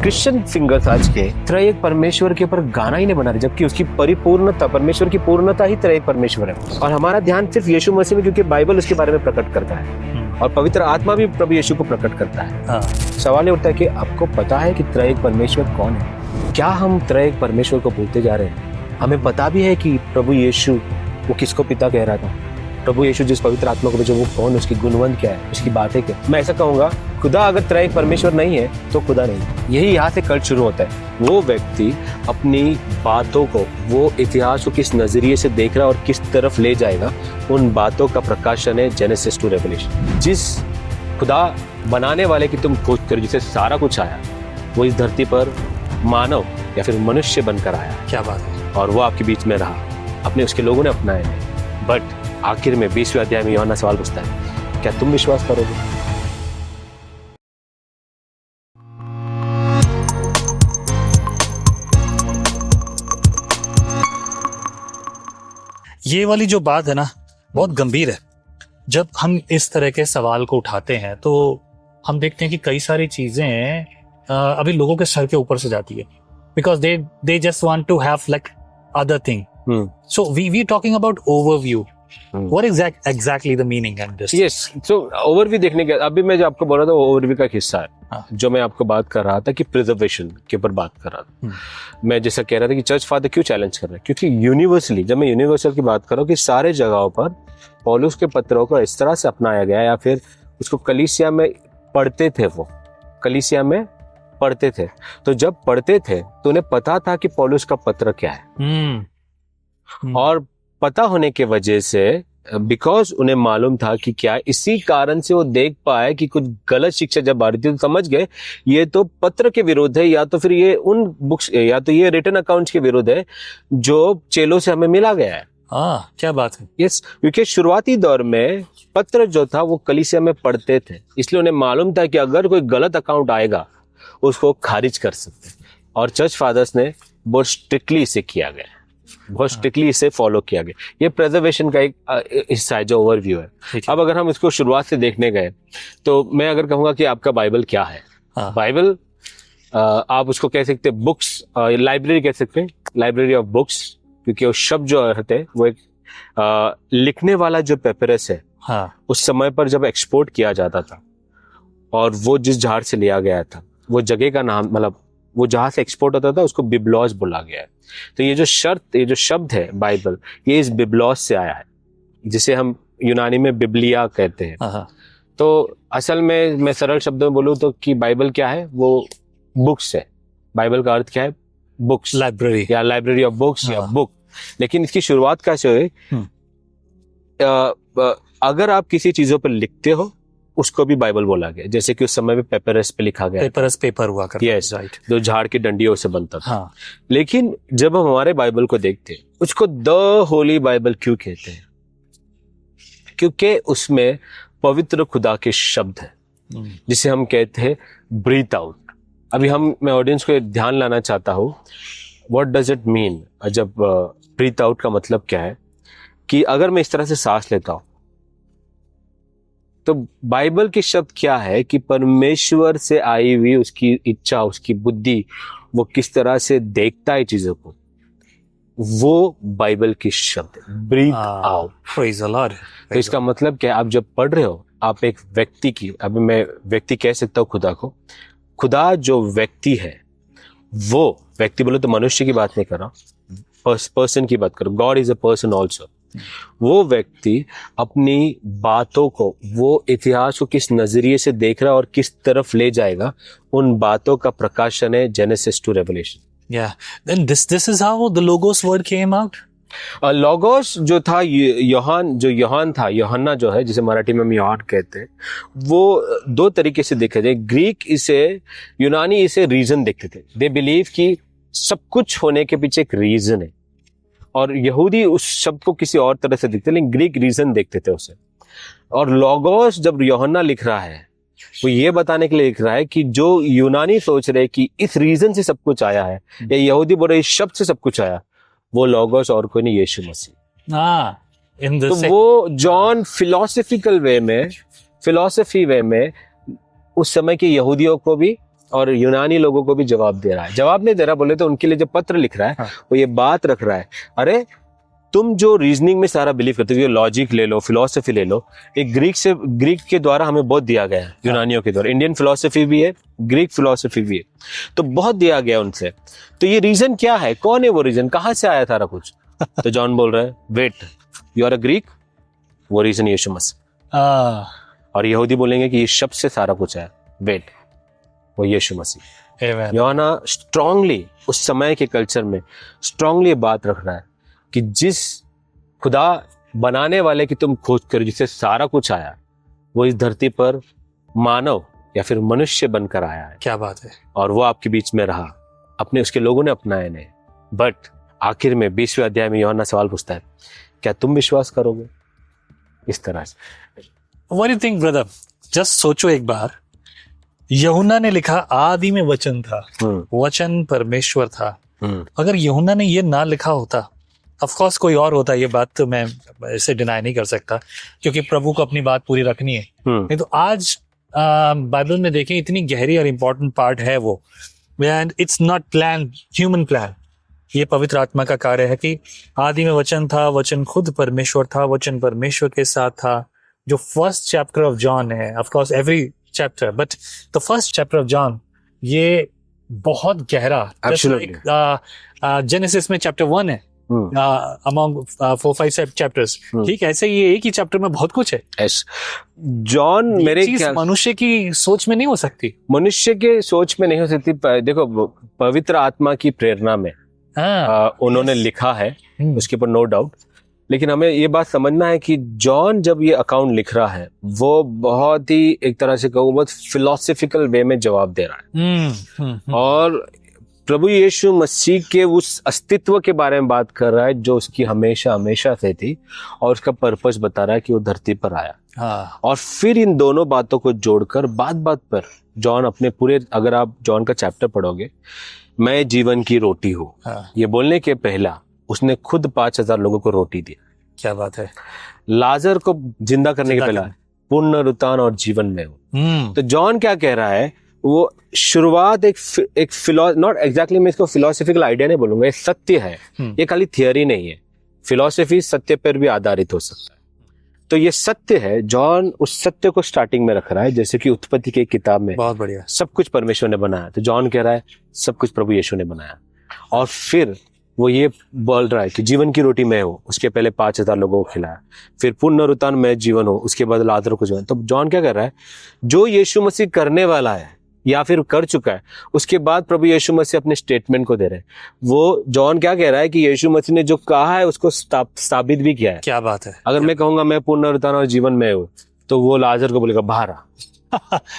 Christian singers आज के त्रयेक परमेश्वर के ऊपर गाना ही नहीं बना रहे, जबकि उसकी परिपूर्णता, परमेश्वर की पूर्णता ही त्रयेक परमेश्वर है। और हमारा ध्यान सिर्फ यीशु मसीह में, क्योंकि बाइबल उसके बारे में प्रकट करता है और पवित्र आत्मा भी प्रभु यीशु को प्रकट करता है। सवाल ये उठता है कि आपको पता है कि त्रयेक परमेश्वर कौन है? क्या हम त्रयेक परमेश्वर को भूलते जा रहे हैं? हमें पता भी है कि प्रभु यीशु वो किसको पिता कह रहा था? प्रभु यीशु जिस पवित्र आत्मा को भेजो वो कौन, उसकी गुणवंत क्या है, उसकी बातें क्या? मैं ऐसा कहूंगा, खुदा अगर त्रयेक परमेश्वर नहीं है तो खुदा नहीं। यही यहाँ से कल्ट शुरू होता है। वो व्यक्ति अपनी बातों को, वो इतिहास को किस नजरिए से देख रहा है और किस तरफ ले जाएगा, उन बातों का प्रकाशन है जेनेसिस टू रेवलेशन। जिस खुदा बनाने वाले की तुम खोज करो, जिसे सारा कुछ आया, वो इस धरती पर मानव या फिर मनुष्य बनकर आया। क्या बात है। और वो आपके बीच में रहा, अपने उसके लोगों ने अपनाए। बट आखिर में 20वें अध्याय में यूहन्ना सवाल पूछता है, क्या तुम विश्वास करोगे? ये वाली जो बात है ना, बहुत गंभीर है। जब हम इस तरह के सवाल को उठाते हैं तो हम देखते हैं कि कई सारी चीजें अभी लोगों के सर के ऊपर से जाती है, because they just want to have like other thing. So we talking about overview. What exactly the meaning and this? Yes, so overview देखने के, अभी मैं जो आपको बोल रहा था वो ओवरव्यू का हिस्सा है। जो मैं आपको बात कर रहा था कि प्रिजर्वेशन के ऊपर बात कर रहा था। मैं जैसा कह रहा था कि चर्च फादर क्यों चैलेंज कर रहे हैं, क्योंकि यूनिवर्सली, जब मैं यूनिवर्सल की बात कर रहा हूँ कि सारे जगहों पर पौलुस के पत्रों को इस तरह से अपनाया गया या फिर उसको कलीसिया में पढ़ते थे, वो कलीसिया में पढ़ते थे। तो जब पढ़ते थे तो उन्हें पता था कि पौलुस का पत्र क्या है। और पता होने के वजह से, बिकॉज उन्हें मालूम था कि क्या, इसी कारण से वो देख पाए कि कुछ गलत शिक्षा जब आ रही थी तो समझ गए ये तो पत्र के विरुद्ध है, या तो फिर ये उन बुक्स, या तो ये रिटन अकाउंट्स के विरुद्ध है जो चेलों से हमें मिला गया है। क्या बात है। यस, क्योंकि शुरुआती दौर में पत्र जो था वो कलीसिया में पढ़ते थे, इसलिए उन्हें मालूम था कि अगर कोई गलत अकाउंट आएगा उसको खारिज कर सकते हैं। और चर्च फादर्स ने बहुत स्ट्रिक्टली इसे किया गया, बहुत स्ट्रिक्टली इसे फॉलो किया गया। ये प्रिजर्वेशन का एक हिस्सा है जो ओवरव्यू है। अब अगर हम इसको शुरुआत से देखने गए तो मैं अगर कहूंगा कि आपका बाइबल क्या है। बाइबल आप उसको कह सकते हैं बुक्स, लाइब्रेरी कह सकते हैं, लाइब्रेरी ऑफ बुक्स, क्योंकि वो शब्द जो होते हैं वो एक लिखने वाला जो पेपरस है, उस समय पर जब एक्सपोर्ट किया जाता था और वो जिस जहाज से लिया गया था, वो जगह का नाम, मतलब वो जहां से एक्सपोर्ट होता था उसको बिब्लॉस बोला गया है। तो ये जो शब्द है बाइबल, ये इस बिब्लॉस से आया है, जिसे हम यूनानी में बिब्लिया कहते हैं। तो असल में मैं सरल शब्दों में बोलूं तो कि बाइबल क्या है, वो बुक्स है। बाइबल का अर्थ क्या है? बुक्स, लाइब्रेरी, या लाइब्रेरी ऑफ बुक्स, या बुक। लेकिन इसकी शुरुआत कैसे हुई? अगर आप किसी चीजों पर लिखते हो उसको भी बाइबल बोला गया, जैसे कि उस समय में पेपरस पे लिखा गया, पेपर हुआ करता। यस, राइट, जो झाड़ की डंडियों से बनता था। लेकिन जब हम हमारे बाइबल को देखते हैं, उसको द होली बाइबल क्यों कहते हैं? क्योंकि उसमें पवित्र खुदा के शब्द है, जिसे हम कहते हैं ब्रीथ आउट। अभी मैं ऑडियंस को ध्यान लाना चाहता हूँ, व्हाट डज इट मीन? जब ब्रीथ आउट का मतलब क्या है कि अगर मैं इस तरह से सांस लेता हूं, तो बाइबल के शब्द क्या है कि परमेश्वर से आई हुई उसकी इच्छा, उसकी बुद्धि, वो किस तरह से देखता है चीजों को, वो बाइबल के शब्द breathe out. Praise the Lord. तो इसका मतलब क्या है? आप जब पढ़ रहे हो, आप एक व्यक्ति की, अभी मैं व्यक्ति कह सकता हूँ खुदा को, खुदा जो व्यक्ति है, वो व्यक्ति बोले तो मनुष्य की बात नहीं कर रहा, पर्सन की बात करो। God is a person also. वो व्यक्ति अपनी बातों को, वो इतिहास को किस नजरिए से देख रहा है और किस तरफ ले जाएगा, उन बातों का प्रकाशन है Genesis to Revelation. Then this is how the logos word came out. Logos जो था, यूहन्ना जो है, जिसे मराठी में हम यूहान कहते हैं, वो दो तरीके से देखे जाए। ग्रीक इसे, यूनानी इसे रीजन देखते थे। दे बिलीव कि सब कुछ होने के पीछे एक रीजन है, और यहूदी उस शब्द को किसी और तरह से देखते, लेकिन ग्रीक रीजन देखते थे उसे। और लॉगोस जब यूहन्ना लिख रहा है, वो ये बताने के लिए लिख रहा है कि जो यूनानी सोच रहे कि इस रीजन से सब कुछ आया है, या यहूदी बोल रहे इस शब्द से सब कुछ आया, वो लॉगोस और कोई नहीं, यीशु मसीह। तो वो जॉन फिलोसफी वे में उस समय के यहूदियों को भी और यूनानी लोगों को भी जवाब दे रहा है। जवाब नहीं दे रहा बोले तो उनके लिए जो पत्र लिख रहा है हाँ। वो ये बात रख रहा है, अरे तुम जो रीजनिंग में सारा बिलीव करते हो, ये लॉजिक ले लो, फिलोसफी ले लो, एक ग्रीक के द्वारा हमें बहुत दिया गया है, यूनानियों के द्वारा। इंडियन फिलोसफी भी है, ग्रीक फिलोसफी भी है, तो बहुत दिया गया उनसे। तो ये रीजन क्या है, कौन है वो रीजन, कहाँ से आया सारा कुछ? तो जॉन बोल रहा है, wait, you are a Greek, वो रीजन यीशु मसीह। और यहूदी बोलेंगे कि ये शब्द से सारा कुछ है, वेट, वो यीशु मसीह। Amen. यूहन्ना स्ट्रांगली उस समय के कल्चर में स्ट्रांगली बात रख रहा है कि जिस खुदा बनाने वाले की तुम खोज करो, जिससे सारा कुछ आया, वो इस धरती पर मानव या फिर मनुष्य बनकर आया है। क्या बात है। और वो आपके बीच में रहा, अपने उसके लोगों ने अपनाए नहीं। बट आखिर में 20वें अध्याय में यूहन्ना सवाल पूछता है, क्या तुम विश्वास करोगे? इस तरह से। What do you think, brother? Just सोचो एक बार, यूहन्ना ने लिखा आदि में वचन था, वचन परमेश्वर था। अगर यूहन्ना ने ये ना लिखा होता, ऑफ कोर्स कोई और होता, ये बात तो मैं इसे डिनाई नहीं कर सकता, क्योंकि प्रभु को अपनी बात पूरी रखनी है। नहीं तो आज बाइबल में देखें, इतनी गहरी और इम्पोर्टेंट पार्ट है वो, and it's not plan, human plan. ये पवित्र आत्मा का कार्य है कि आदि में वचन था, वचन खुद परमेश्वर था, वचन परमेश्वर के साथ था। जो फर्स्ट चैप्टर ऑफ जॉन है, of course every chapter, but the first chapter of John, ये बहुत गहरा, जेनेसिस में चैप्टर 1 है, अमंग 4-5 चैप्टर्स, ठीक है, ऐसे ये एक ही चैप्टर में बहुत कुछ है। जॉन मेरे ख्याल मनुष्य की सोच में नहीं हो सकती, मनुष्य के सोच में नहीं हो सकती। देखो, पवित्र आत्मा की प्रेरणा में उन्होंने लिखा है, उसके ऊपर नो डाउट। लेकिन हमें ये बात समझना है कि जॉन जब ये अकाउंट लिख रहा है, वो बहुत ही, एक तरह से कहूँ, बहुत फिलोसफिकल वे में जवाब दे रहा है। और प्रभु यीशु मसीह के उस अस्तित्व के बारे में बात कर रहा है जो उसकी हमेशा हमेशा से थी, और उसका पर्पस बता रहा है कि वो धरती पर आया। और फिर इन दोनों बातों को जोड़कर बात बात पर जॉन अपने पूरे, अगर आप जॉन का चैप्टर पढ़ोगे, मैं जीवन की रोटी हूँ, ये बोलने के पहला उसने खुद 5000 लोगों को रोटी दी। क्या बात है। लाजर को जिंदा करने के पहला पुनरुत्थान और जीवन में हो। तो जॉन क्या कह रहा है, वो शुरुआत एक नॉट एग्जैक्टली, मैं इसको फिलोसफिकल आइडिया नहीं बोलूंगा, ये सत्य है, ये खाली थियरी नहीं है। फिलोसफी सत्य पर भी आधारित हो सकता है, तो ये सत्य है। जॉन उस सत्य को स्टार्टिंग में रख रहा है, जैसे कि उत्पत्ति की किताब में बहुत बढ़िया सब कुछ परमेश्वर ने बनाया, तो जॉन कह रहा है सब कुछ प्रभु यीशु ने बनाया। और फिर वो ये बोल रहा है कि जीवन की रोटी मैं हूँ, उसके पहले 5000 लोगों को खिलाया, फिर पुनरुत्थान मैं जीवन हूँ, उसके बाद लाजर को जीवन। तो जॉन क्या कर रहा है, जो यीशु मसीह करने वाला है या फिर कर चुका है, उसके बाद प्रभु यीशु मसीह अपने स्टेटमेंट को दे रहे हैं। वो जॉन क्या कह रहा है कि यीशु मसीह ने जो कहा है उसको साबित भी किया है। क्या बात है। अगर मैं कहूंगा मैं पुनरुत्थान और जीवन में हूँ, तो वो लाजर को बोलेगा बाहर आ।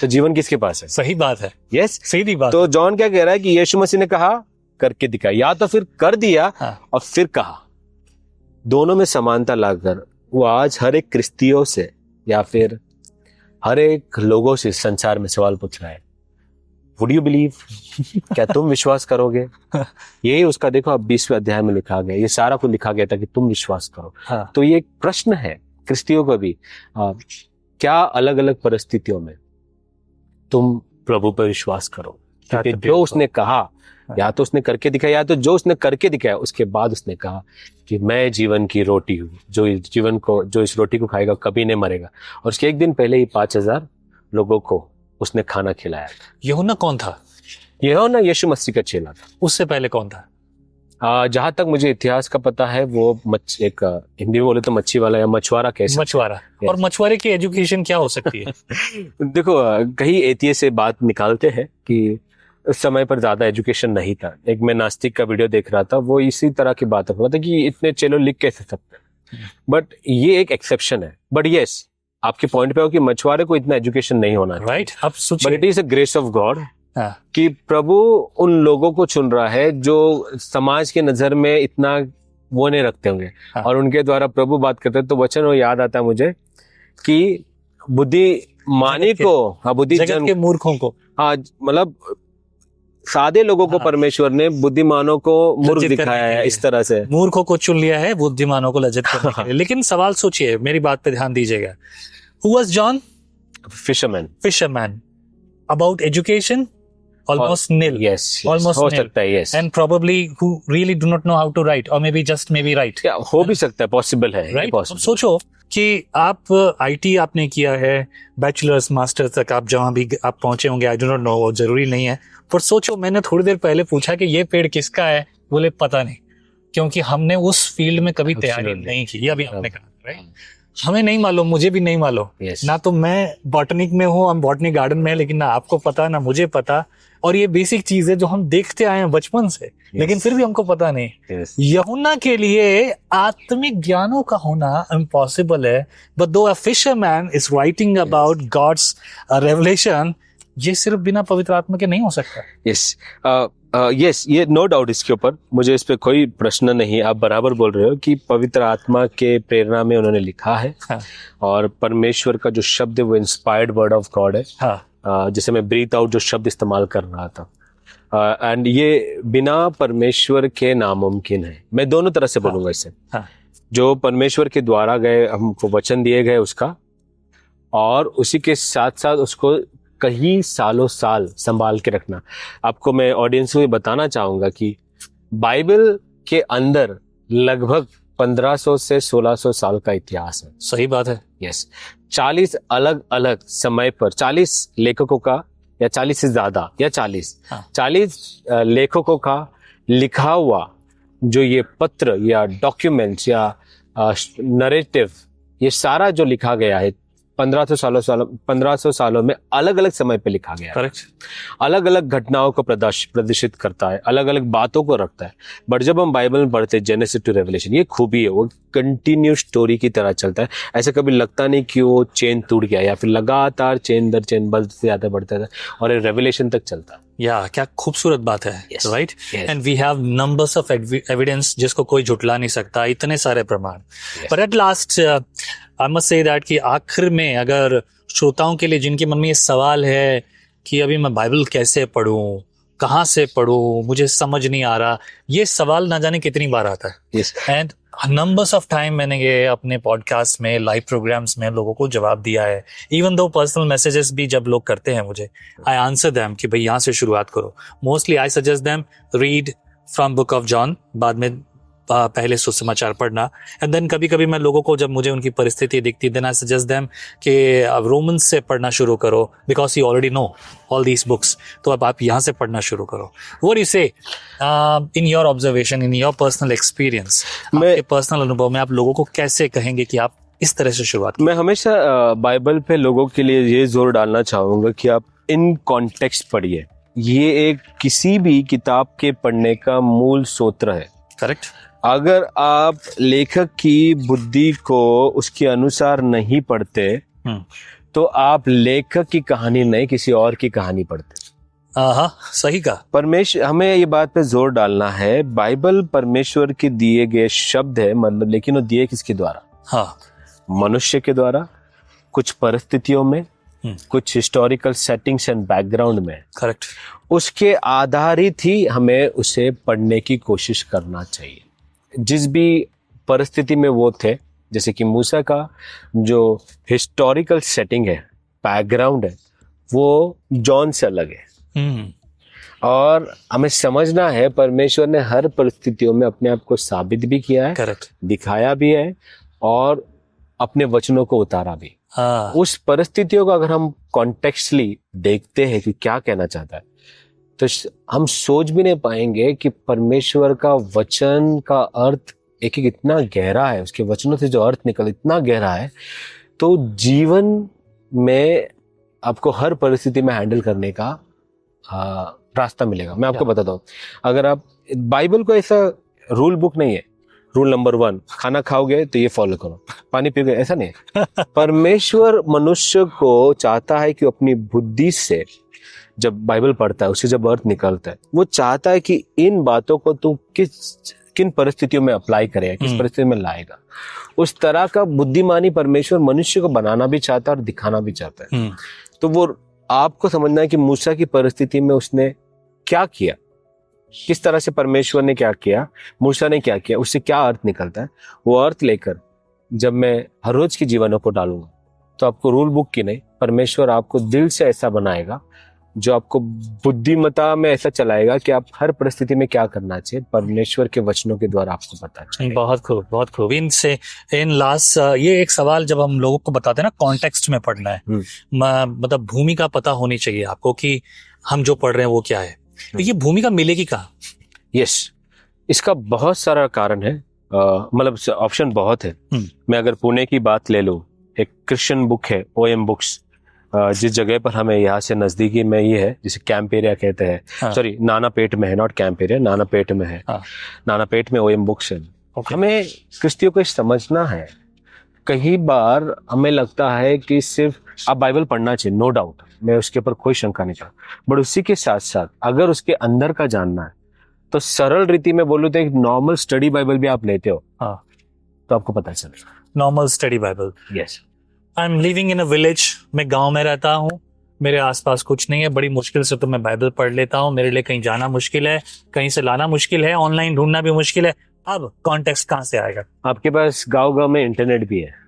तो जीवन किसके पास है? सही बात है। यस, सीधी बात। तो जॉन क्या कह रहा है कि यीशु मसीह ने कहा, करके दिखाया, या तो फिर कर दिया और फिर कहा। दोनों में समानता लाकर वो आज हर एक क्रिस्तियों से या फिर हर एक लोगों से संसार में सवाल पूछ रहा है, वुड यू बिलीव? क्या तुम विश्वास करोगे? यही उसका, देखो अब 20वें अध्याय में लिखा गया, ये सारा कुछ लिखा गया था कि तुम विश्वास करो। तो ये एक प्रश्न है क्रिस्तियों का भी, क्या अलग अलग परिस्थितियों में तुम प्रभु पर विश्वास करो? क्योंकि जो उसने कहा, या तो उसने करके दिखाया, या तो जो उसने करके दिखाया उसके बाद उसने कहा कि मैं जीवन की रोटी हूँ, जो इस रोटी को खाएगा कभी नहीं मरेगा। और उसके एक दिन पहले ही 5000 लोगों को उसने खाना खिलाया। यूहन्ना कौन था? यूहन्ना यीशु मसीह का चेला था। उससे पहले कौन था? जहां तक मुझे इतिहास का पता है, वो एक हिंदी में बोले तो मच्छी वाला या मछुआरा कैसे, मछुआरा। और मछुआरे की एजुकेशन क्या हो सकती है? देखो, कई एथियस्ट से बात निकालते हैं कि उस समय पर ज्यादा एजुकेशन नहीं था। एक मैं नास्तिक का वीडियो देख रहा था, वो इसी तरह की बात कर रहा था कि इतने चेलो लिख कैसे सकते हैं, बट ये एक एक्सेप्शन है। बट यस, आपके पॉइंट पे हो कि मछुआरे को इतना एजुकेशन नहीं होना, राइट? अब सोचिए, but it is a grace of God कि प्रभु उन लोगों को चुन रहा है जो समाज के नजर में इतना वो नहीं रखते होंगे, और उनके द्वारा प्रभु बात करते हैं। तो वचन वो याद आता है मुझे कि बुद्धिमानी को, बुद्धिजन के मूर्खों को, मतलब सादे लोगों को परमेश्वर ने बुद्धिमानों को मूर्ख दिखाया है। इस तरह से मूर्खों को चुन लिया है बुद्धिमानों को लज्जित करने के लिए। लेकिन सवाल सोचिए, मेरी बात पे ध्यान दीजिएगा। Who was John? Fisherman. About education, almost nil. Yes, Almost हो nil. सकता है, yes. And probably who really do not know how to write or maybe write. क्या हो भी सकता है, पॉसिबल है, Right? अब possible. सोचो कि आप आईटी आपने किया है, बैचलर्स मास्टर्स तक आप जहां भी आप पहुंचे होंगे, आई डू नॉट नो, जरूरी नहीं है, पर सोचो मैंने थोड़ी देर पहले पूछा कि ये पेड़ किसका है, बोले पता नहीं, क्योंकि हमने उस फील्ड में कभी तैयारी Absolutely. नहीं की। ये अभी आपने कहा, राइट? हमें नहीं मालूम, मुझे भी नहीं मालूम, Yes. ना तो मैं बॉटनिक में हूँ, हम बॉटनी गार्डन में है, लेकिन ना आपको पता ना मुझे पता। और ये बेसिक चीज है जो हम देखते आए हैं बचपन से, लेकिन फिर भी हमको पता नहीं। Yes. यूहन्ना के लिए आत्मिक ज्ञानों का होना इम्पॉसिबल है, बट दो a fisherman is writing about God's revelation, ये सिर्फ बिना पवित्र आत्मा के नहीं हो सकता। यस, यस, ये नो डाउट, इसके ऊपर मुझे इस पे कोई प्रश्न नहीं। आप बराबर बोल रहे हो कि पवित्र आत्मा के प्रेरणा में उन्होंने लिखा है, हाँ, और परमेश्वर का जो शब्द है वो इंस्पायर्ड वर्ड ऑफ गॉड है। हाँ, जैसे मैं ब्रीथ आउट जो शब्द इस्तेमाल कर रहा था, एंड ये बिना परमेश्वर के नामुमकिन है। मैं दोनों तरह से बोलूंगा इसे, हाँ, जो परमेश्वर के द्वारा गए हमको वचन दिए गए उसका, और उसी के साथ साथ उसको कई सालों साल संभाल के रखना। आपको मैं ऑडियंस को ये बताना चाहूंगा कि बाइबल के अंदर लगभग 1500 से 1600 साल का इतिहास है। सही बात है। यस, 40 अलग अलग समय पर 40 लेखकों का, या 40 से ज्यादा, या 40 हाँ। 40 लेखकों का लिखा हुआ जो ये पत्र या डॉक्यूमेंट्स या नरेटिव, ये सारा जो लिखा गया है 1500 सालों में अलग अलग समय पे लिखा गया है। करेक्ट। अलग अलग घटनाओं को प्रदर्शित करता है, अलग अलग बातों को रखता है। बट जब हम बाइबल में पढ़ते हैं जेनेसिस टू रेवलेशन, ये खूबी है, वो कंटिन्यू स्टोरी की तरह चलता है। ऐसा कभी लगता नहीं कि वो चेन टूट गया, या फिर लगातार चेन दर चेन बढ़ते जाता है और ये रेवलेशन तक चलता है। या क्या खूबसूरत बात है, Yes. Right? Yes. And we have numbers of evidence जिसको कोई झुटला नहीं सकता, इतने सारे प्रमाण। Yes. पर eight last I must say that कि आखिर में अगर श्रोताओं के लिए जिनके मन में ये सवाल है कि अभी मैं बाइबल कैसे पढूं, कहाँ से पढूं, मुझे समझ नहीं आ रहा, ये सवाल ना जाने कितनी बार आता है। Yes. And numbers of time मैंने ये अपने पॉडकास्ट में, लाइव प्रोग्राम्स में लोगों को जवाब दिया है। इवन दो पर्सनल मैसेजेस भी जब लोग करते हैं मुझे, आई आंसर देम कि भाई यहाँ से शुरुआत करो। Mostly I suggest them read from book of John, बाद में पहले सुसमाचार पढ़ना। एंड देन कभी कभी मैं लोगों को, जब मुझे उनकी परिस्थिति दिखती, देन आई सजेस्ट देम कि अब रोमन्स से पढ़ना शुरू करो, because you already know all these books, तो अब आप यहाँ से पढ़ना शुरू करो। व्हाट यू से in your observation, in your personal experience, आपके पर्सनल अनुभव में आप लोगों को कैसे कहेंगे कि आप इस तरह से शुरुआत? मैं हमेशा बाइबल पे लोगों के लिए ये जोर डालना चाहूंगा कि आप इन कॉन्टेक्स्ट पढ़िए। ये एक किसी भी किताब के पढ़ने का मूल सूत्र है। करेक्ट। अगर आप लेखक की बुद्धि को उसके अनुसार नहीं पढ़ते, तो आप लेखक की कहानी नहीं, किसी और की कहानी पढ़ते। हाँ, सही कहा। परमेश्वर, हमें ये बात पे जोर डालना है, बाइबल परमेश्वर के दिए गए शब्द है, मतलब, लेकिन वो दिए किसके द्वारा? हाँ, मनुष्य के द्वारा, कुछ परिस्थितियों में, कुछ हिस्टोरिकल सेटिंग्स एंड बैकग्राउंड में। करेक्ट। उसके आधारित ही हमें उसे पढ़ने की कोशिश करना चाहिए। जिस भी परिस्थिति में वो थे, जैसे कि मूसा का जो हिस्टोरिकल सेटिंग है, बैकग्राउंड है, वो जॉन से अलग है। और हमें समझना है परमेश्वर ने हर परिस्थितियों में अपने आप को साबित भी किया है, करेक्ट, दिखाया भी है, और अपने वचनों को उतारा भी। हाँ, उस परिस्थितियों को अगर हम कॉन्टेक्स्टली देखते हैं कि क्या कहना चाहता है, तो हम सोच भी नहीं पाएंगे कि परमेश्वर का वचन का अर्थ एक इतना गहरा है, उसके वचनों से जो अर्थ निकल इतना गहरा है, तो जीवन में आपको हर परिस्थिति में हैंडल करने का रास्ता मिलेगा। मैं आपको बताता हूँ, अगर आप बाइबल को, ऐसा रूल बुक नहीं है, रूल नंबर 1 खाना खाओगे तो ये फॉलो करो, पानी पियोगे, ऐसा नहीं है। परमेश्वर मनुष्य को चाहता है कि अपनी बुद्धि से, जब बाइबल पढ़ता है उससे जब अर्थ निकलता है, वो चाहता है कि इन बातों को तू किन परिस्थितियों में अप्लाई करेगा, किस परिस्थिति में लाएगा। उस तरह का बुद्धिमानी परमेश्वर मनुष्य को बनाना भी चाहता है और दिखाना भी चाहता है। तो वो आपको समझना है कि मूसा की परिस्थिति में उसने क्या किया, किस तरह से परमेश्वर ने क्या किया, मूसा ने क्या किया, उससे क्या अर्थ निकलता है। वो अर्थ लेकर जब मैं हर रोज के जीवनों को डालूंगा, तो आपको रूल बुक की नहीं, परमेश्वर आपको दिल से ऐसा बनाएगा जो आपको बुद्धिमत्ता में ऐसा चलाएगा कि आप हर परिस्थिति में क्या करना चाहिए, परमेश्वर के वचनों के द्वारा आपको पता चलेगा। बहुत खूब, बहुत खूब। इनसे इन लास्ट ये एक सवाल जब हम लोगों को बताते हैं ना, कॉन्टेक्स्ट में पढ़ना है, मतलब भूमिका पता होनी चाहिए आपको कि हम जो पढ़ रहे हैं वो क्या है। तो ये भूमिका मिलेगी कहाँ? यस, इसका बहुत सारा कारण है, मतलब ऑप्शन बहुत है। मैं अगर पुणे की बात ले लूं, एक क्रिश्चियन बुक है OM बुक्स, जिस जगह पर हमें यहाँ से नजदीकी में ये है, जिसे कैंप एरिया कहते हैं। हाँ। सॉरी, नानापेट में है, नॉट कैंप एरिया, नानापेट में है। हाँ। नानापेट में OM बुक्स है। Okay. हमें क्रिस्तियों को समझना है। कई बार हमें लगता है कि सिर्फ आप बाइबल पढ़ना चाहिए, नो डाउट, मैं उसके ऊपर कोई शंका नहीं करता, बट उसी के साथ साथ अगर उसके अंदर का जानना है तो सरल रीति में बोलूं तो एक नॉर्मल स्टडी बाइबल भी आप लेते हो, हाँ, तो आपको पता चलेगा। Normal study Bible. Yes, I am living in a village, मैं गांव में रहता हूँ, मेरे आसपास कुछ नहीं है, बड़ी मुश्किल से तो मैं बाइबल पढ़ लेता हूँ, मेरे लिए कहीं जाना मुश्किल है, कहीं से लाना मुश्किल है, ऑनलाइन ढूंढना भी मुश्किल है। अब कॉन्टेक्स्ट कहाँ से आएगा? आपके पास गांव में इंटरनेट भी है।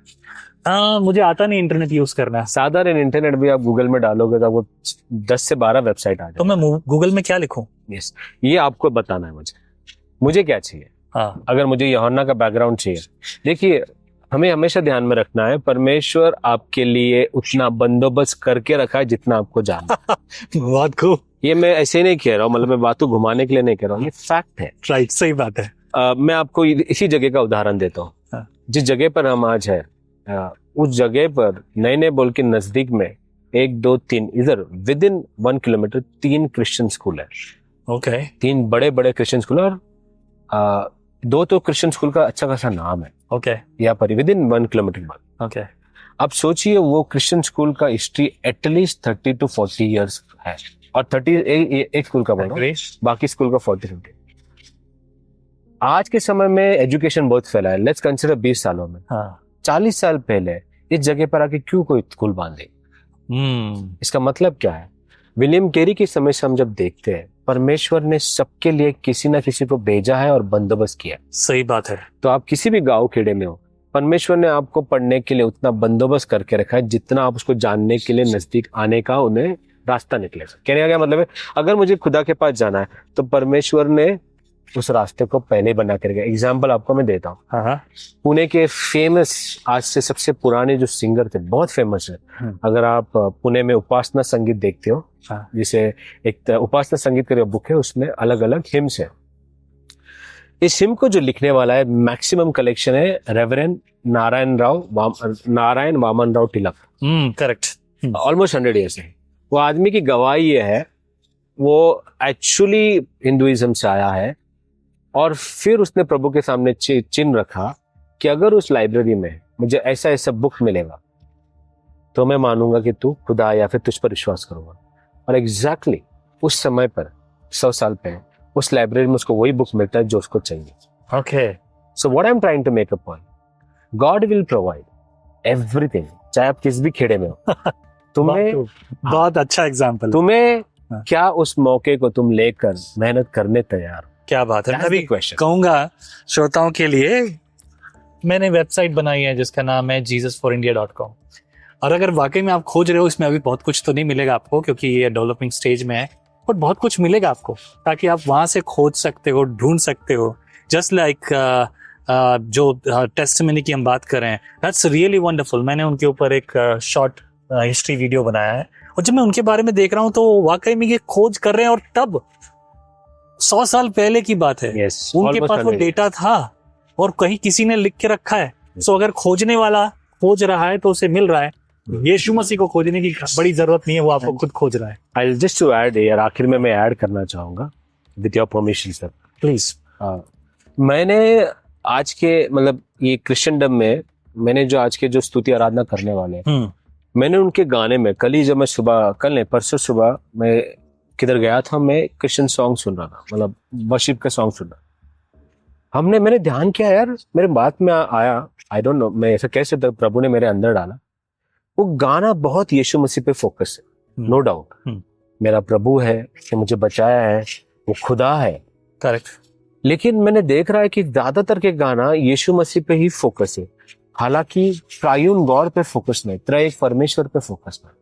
मुझे आता नहीं इंटरनेट यूज करना। साधारण इंटरनेट भी आप गूगल में डालोगे तो आपको 10 से 12 वेबसाइट आ जाए। तो मैं गूगल में क्या लिखूं? यस, ये आपको बताना है मुझे क्या चाहिए। हाँ, अगर मुझे यूहन्ना का बैकग्राउंड चाहिए, देखिए हमें हमेशा ध्यान में रखना है, परमेश्वर आपके लिए उतना बंदोबस्त करके रखा है जितना आपको जानना। बहुत खूब। ये मैं ऐसे नहीं कह रहा हूँ, मतलब मैं बातों घुमाने के लिए नहीं कह रहा हूँ, ये फैक्ट है। राइट, सही बात है। मैं आपको इसी जगह का उदाहरण देता हूँ। हाँ। जिस जगह पर हम आज है, उस जगह पर नए बोल के नजदीक में 1 2 3 इधर with in 1 kilometre 3 Christian school है। ओके। 3 बड़े बड़े क्रिश्चियन स्कूल, और 2 तो क्रिश्चियन स्कूल का अच्छा खासा नाम है। ओके। यहाँ पर विद इन 1 किलोमीटर बाद। ओके। अब सोचिए वो क्रिश्चियन स्कूल का हिस्ट्री एटलीस्ट 30 to 40 ईयर्स है, और 30 एक स्कूल का बोल रहा हूं, बाकी स्कूल का 40-50। आज के समय में एजुकेशन बहुत फैला है, लेट्स कंसीडर 20 सालों में। हाँ। 40 साल पहले इस जगह पर आके क्यों कोई स्कूल बांधे? इसका मतलब क्या है? विलियम कैरी के समय से हम जब देखते हैं, परमेश्वर ने सबके लिए किसी ना किसी को भेजा है और बंदोबस्त किया। सही बात है। तो आप किसी भी गांव खेड़े में हो, परमेश्वर ने आपको पढ़ने के लिए उतना बंदोबस्त करके रखा है जितना आप उसको जानने के लिए नजदीक आने का उन्हें रास्ता निकलेगा। कहने का क्या मतलब है, अगर मुझे खुदा के पास जाना है तो परमेश्वर ने उस रास्ते को पहले बना के रखा। एग्जाम्पल आपको मैं देता हूँ। हाँ। पुणे के फेमस, आज से सबसे पुराने जो सिंगर थे, बहुत फेमस है। अगर आप पुणे में उपासना संगीत देखते हो, जिसे एक उपासना संगीत का बुक है, उसमें अलग अलग हिम्स है। इस हिम को जो लिखने वाला है, मैक्सिमम कलेक्शन है रेवरेंड नारायण वामन राव तिलक। करेक्ट। ऑलमोस्ट 100 ईयर्स है। वो आदमी की गवाही ये है, वो एक्चुअली हिंदुइज्म से आया है, और फिर उसने प्रभु के सामने चिन्ह रखा कि अगर उस लाइब्रेरी में मुझे ऐसा ऐसा बुक मिलेगा तो मैं मानूंगा कि तू खुदा, या फिर तुझ पर विश्वास करूंगा। और एग्जैक्टली उस समय पर 100 साल पहले उस लाइब्रेरी में उसको वही बुक मिलता है जो उसको चाहिए। Okay. So what I am trying to make a point, God will provide everything, चाहे आप किस भी खेड़े में हो। तुम्हें बहुत अच्छा एग्जाम्पल। तुम्हें क्या उस मौके को तुम लेकर मेहनत करने तैयार हो? क्या बात है। मैं भी कहूंगा श्रोताओं के लिए, मैंने वेबसाइट बनाई है जिसका नाम है jesusforindia.com, और अगर वाकई में आप खोज रहे हो, इसमें अभी बहुत कुछ तो नहीं मिलेगा आपको क्योंकि ये डेवलपिंग स्टेज में है, बट बहुत कुछ मिलेगा आपको ताकि आप वहां से खोज सकते हो, ढूंढ सकते हो। जस्ट लाइक जो टेस्टिमनी की हम बात कर रहे हैं, दैट्स रियली वंडरफुल। मैंने उनके ऊपर एक शॉर्ट हिस्ट्री वीडियो बनाया है, और जब मैं उनके बारे में देख रहा हूँ तो वाकई में ये खोज कर रहे हैं, और तब 100 साल पहले की बात है। उनके पास वो डेटा था और कहीं किसी ने लिख के रखा है। सो अगर खोजने वाला खोज रहा है तो उसे मिल रहा है। यीशु मसीह को खोजने की बड़ी जरूरत नहीं है, वो आपको खुद खोज रहा है। आई जस्ट टू ऐड यार, आखिर में मैं ऐड करना चाहूंगा with your permission sir, please. मैंने आज के, मतलब ये क्रिश्चियनडम में, मैंने जो आज के जो स्तुति आराधना करने वाले हैं, मैंने उनके गाने में, कल ही जब मैं सुबह, कल नहीं परसों सुबह मैं किधर गया था, मैं क्रिश्चियन सॉन्ग सुन रहा था, मतलब वर्शिप का सॉन्ग सुन रहा। मैंने ध्यान किया यार, मेरे बात में आया, आई डोंट नो मैं ऐसा कैसे, प्रभु ने मेरे अंदर डाला। वो गाना बहुत यीशु मसीह पे फोकस है, नो डाउट। मेरा प्रभु है, उसने मुझे बचाया है, वो खुदा है, करेक्ट। लेकिन मैंने देख रहा है कि ज्यादातर के गाना यीशु मसीह पे ही फोकस है, हालांकि ट्रायून गॉड पे फोकस नहीं, त्रय एक परमेश्वर पे फोकस नहीं।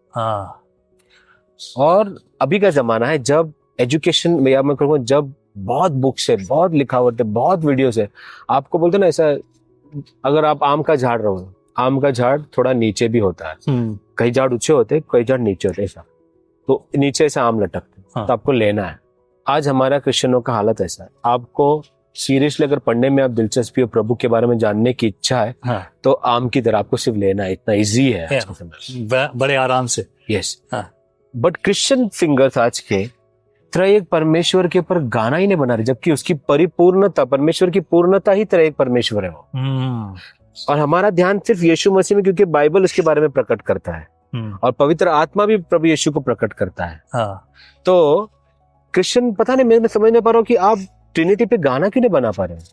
और अभी का जमाना है जब एजुकेशन में, या मैं कहूँगा जब बहुत बुक्स है, बहुत लिखावट है, बहुत वीडियोस है, आपको बोलते ना ऐसा, अगर आप आम का झाड़ रहो, आम का झाड़ थोड़ा नीचे भी होता है, कई झाड़ ऊंचे होते हैं, कई झाड़ नीचे होते हैं, ऐसा, तो नीचे से आम लटकते हैं, हाँ। तो आपको लेना है। आज हमारा क्रिश्चियनों का हालत ऐसा है, आपको सीरियसली अगर पढ़ने में आप दिलचस्पी और प्रभु के बारे में जानने की इच्छा है, हाँ। तो आम की तरह आपको सिर्फ लेना है, इतना इजी है आज के समय में। बड़े आराम से। यस। हाँ। बट क्रिश्चियन सिंगर्स आज के त्रयेक परमेश्वर के ऊपर गाना ही नहीं बना रहे, जबकि उसकी परिपूर्णता, परमेश्वर की पूर्णता ही त्रयेक परमेश्वर है वो। और हमारा ध्यान सिर्फ यीशु मसीह में, क्योंकि बाइबल उसके बारे में प्रकट करता है और पवित्र आत्मा भी प्रभु यीशु को प्रकट करता है। हाँ। तो क्रिश्चियन, पता नहीं, मैं समझ नहीं पा रहा हूँ कि आप ट्रिनिटी पे गाना क्यों नहीं बना पा रहे हैं,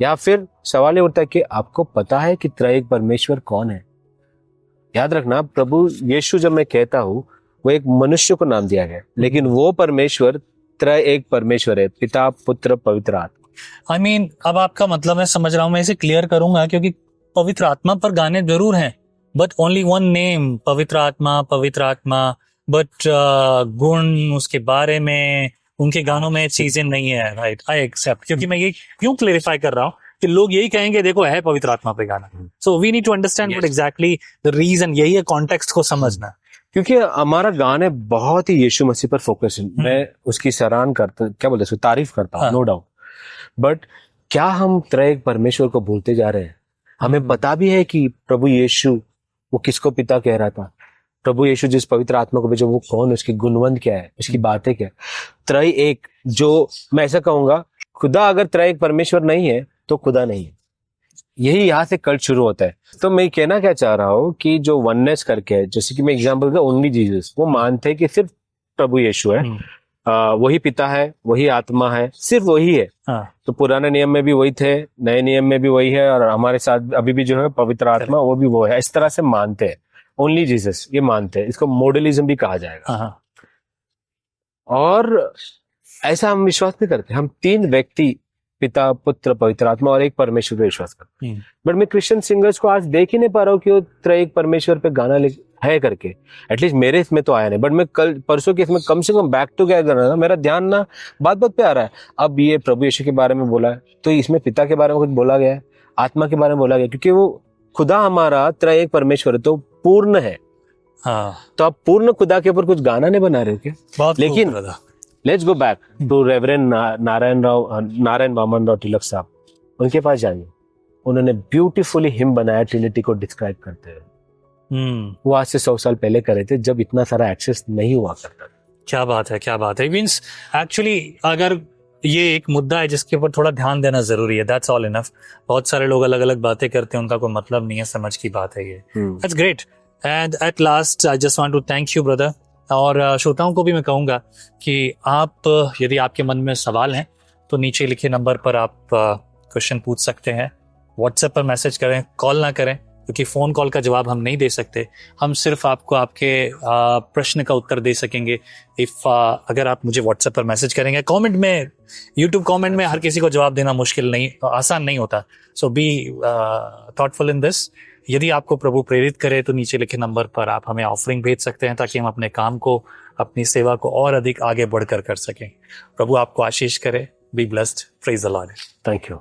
या फिर सवाल ये उठता है कि आपको पता है कि त्रयेक परमेश्वर कौन है। याद रखना, प्रभु यीशु जब मैं कहता हूँ, वो एक मनुष्य को नाम दिया गया, लेकिन वो परमेश्वर त्रयेक परमेश्वर है, पिता, पुत्र, पवित्र आत्मा। I mean, अब आपका मतलब मैं समझ रहा हूँ, मैं इसे क्लियर करूंगा, क्योंकि पवित्र आत्मा पर गाने जरूर हैं, बट ओनली वन नेम, पवित्र आत्मा, बट गुण उसके बारे में, उनके गानों में चीजें नहीं है। राइट, आई एक्सेप्ट, क्योंकि मैं ये क्यों क्लेरिफाई कर रहा हूँ कि लोग यही कहेंगे, देखो है पवित्र आत्मा पे गाना, so we need to understand what exactly the reason, यही है कॉन्टेक्स्ट को समझना। क्योंकि हमारा गाने बहुत ही यीशु मसीह पर फोकस है, मैं उसकी सराहना करता, क्या बोलते हैं, तारीफ करता हूँ, नो डाउट। बट क्या हम त्रयेक परमेश्वर को भूलते जा रहे हैं? हमें पता भी है कि प्रभु यीशु वो किसको पिता कह रहा था, प्रभु यीशु जिस पवित्र आत्मा को भेजो वो कौन, उसकी गुणवंत क्या है, उसकी बातें क्या है। त्रयेक, जो मैं ऐसा कहूंगा, खुदा अगर त्रयेक परमेश्वर नहीं है तो खुदा नहीं है, यही यहाँ से कल्ट शुरू होता है। तो मैं कहना क्या चाह रहा हूँ कि जो वननेस करके है, जैसे कि मैं एग्जांपल दूं, ओनली जीसस, वो मानते हैं कि सिर्फ प्रभु यीशु है, वही पिता है, वही आत्मा है, सिर्फ वही है। तो पुराने नियम में भी वही थे, नए नियम में भी वही है, और हमारे साथ अभी भी जो है पवित्र आत्मा, वो भी वो है। इस तरह से मानते हैं, ओनली जीसस ये मानते हैं, इसको मॉडलिज्म भी कहा जाएगा। और ऐसा हम विश्वास नहीं करते, हम तीन व्यक्ति, पिता, पुत्र, पवित्र आत्मा और एक परमेश्वर पे विश्वास करते हैं। बट मैं क्रिश्चियन सिंगर्स को आज देख ही नहीं पा रहा हूँ कि वो त्रयेक परमेश्वर पे गाना है करके, एटलीस्ट मेरे इसमें तो आया नहीं। बट मैं कल परसों के इसमें कम से कम बैक टू गैदर ना, मेरा ध्यान ना बात बात पे आ रहा है। अब ये प्रभु यीशु के बारे में बोला है, तो इसमें पिता के बारे में कुछ बोला गया है, आत्मा के बारे में बोला गया, क्योंकि वो खुदा हमारा त्रयेक परमेश्वर है, तो पूर्ण है। तो आप पूर्ण खुदा के ऊपर कुछ गाना नहीं बना रहे हो क्या? लेकिन let's go back to reverend Narayan Waman Rao Tilak साहब, उनके पास जाइए, उन्होंने ब्यूटीफुली हिम बनाया ट्रिनिटी को डिस्क्राइब करते हुए। वो आज से 100 साल पहले करे थे, जब इतना सारा एक्सेस नहीं हुआ करता। क्या बात है, क्या बात है। मींस एक्चुअली अगर ये एक मुद्दा है जिसके ऊपर थोड़ा ध्यान देना जरूरी है, दैट्स ऑल इनफ। बहुत सारे लोग अलग अलग बातें करते हैं, उनका कोई मतलब नहीं है, समझ की बात है ये। That's great. And at last I just want to thank you brother. और श्रोताओं को भी मैं कहूँगा कि आप, यदि आपके मन में सवाल हैं तो नीचे लिखे नंबर पर आप क्वेश्चन पूछ सकते हैं। व्हाट्सएप पर मैसेज करें, कॉल ना करें, क्योंकि फ़ोन कॉल का जवाब हम नहीं दे सकते। हम सिर्फ आपको आपके प्रश्न का उत्तर दे सकेंगे अगर आप मुझे व्हाट्सएप पर मैसेज करेंगे। कमेंट में, यूट्यूब कमेंट में हर किसी को जवाब देना मुश्किल नहीं, आसान नहीं होता। सो बी थॉटफुल इन दिस। यदि आपको प्रभु प्रेरित करे तो नीचे लिखे नंबर पर आप हमें ऑफरिंग भेज सकते हैं, ताकि हम अपने काम को, अपनी सेवा को और अधिक आगे बढ़कर कर सकें। प्रभु आपको आशीष करे। Be blessed. Praise the Lord. Thank you.